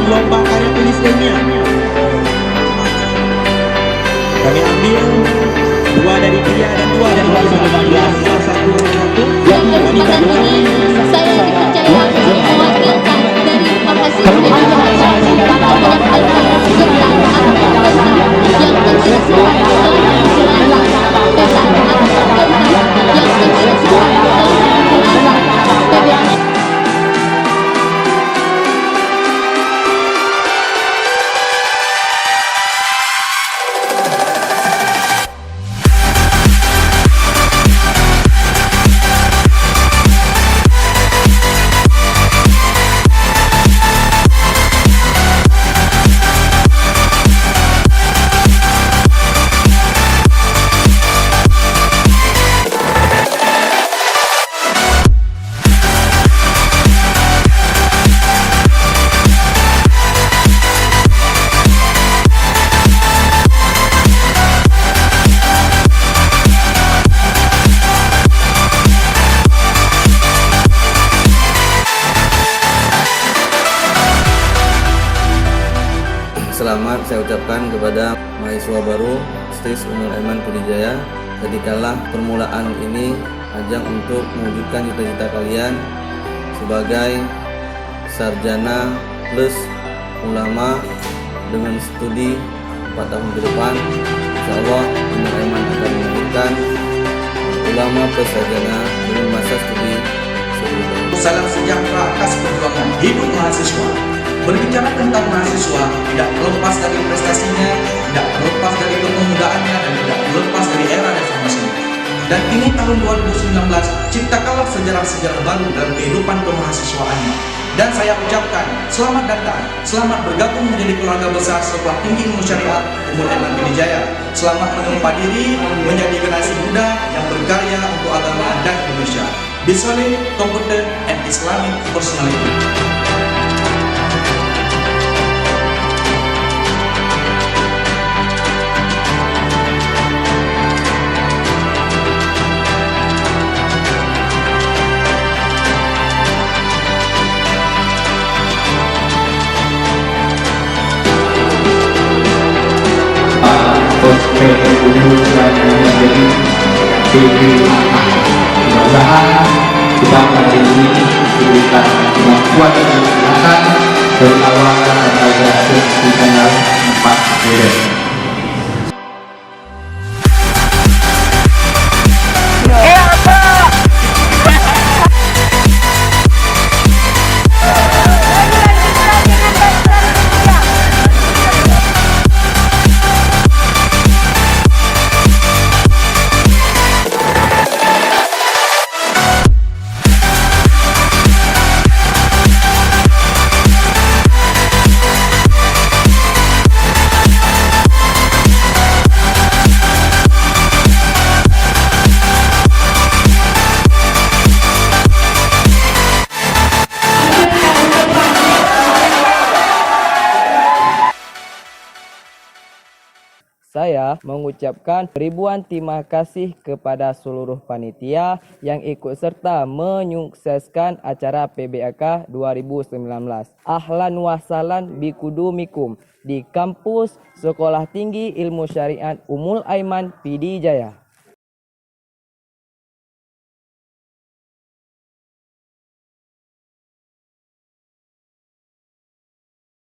Lomba karya tulis ilmiah. Kami ambil 2 dari pria dan 2 dari wanita. Salah satu Dalam kesempatan ini saya dipercaya mewakilkan dari mahasiswa Fakultas Ilmiah serta anak-anak yang tersisa dalam penjelasan tentang anak-anak yang tersisa dalam penjelasan PBN. Selamat saya ucapkan kepada mahasiswa baru STIS Umul Aiman Pidijaya. Jadikanlah permulaan ini ajang untuk mewujudkan cita-cita kalian sebagai sarjana plus ulama dengan studi 4 tahun ke depan. Insyaallah Umul Aiman akan melahirkan ulama plus sarjana dengan masa studi 10 tahun. Salam sejahtera atas perjuangan hidup mahasiswa. Berbicara tentang mahasiswa, tidak terlepas dari prestasinya, tidak terlepas dari kepemudaannya, dan tidak terlepas dari era reformasi. Dan ini tahun 2019, ciptakanlah sejarah-sejarah baru dalam kehidupan kemahasiswaannya. Dan saya ucapkan, selamat datang, selamat bergabung menjadi keluarga besar Sekolah Tinggi Ilmu Syariat Umul Aiman Pidijaya. Selamat menempa diri menjadi generasi muda yang berkarya untuk agama dan Indonesia. Be solid, competent, and Islamic personality. Mudah-mudahan kita kali ini diberikan kemampuan dan kesehatan bertawar dan belajar di channel 4 Medan. Saya mengucapkan ribuan terima kasih kepada seluruh panitia yang ikut serta menyukseskan acara PBAK 2019. Ahlan wa sahlan bikudumikum di kampus Sekolah Tinggi Ilmu Syariat Umul Aiman Pidijaya.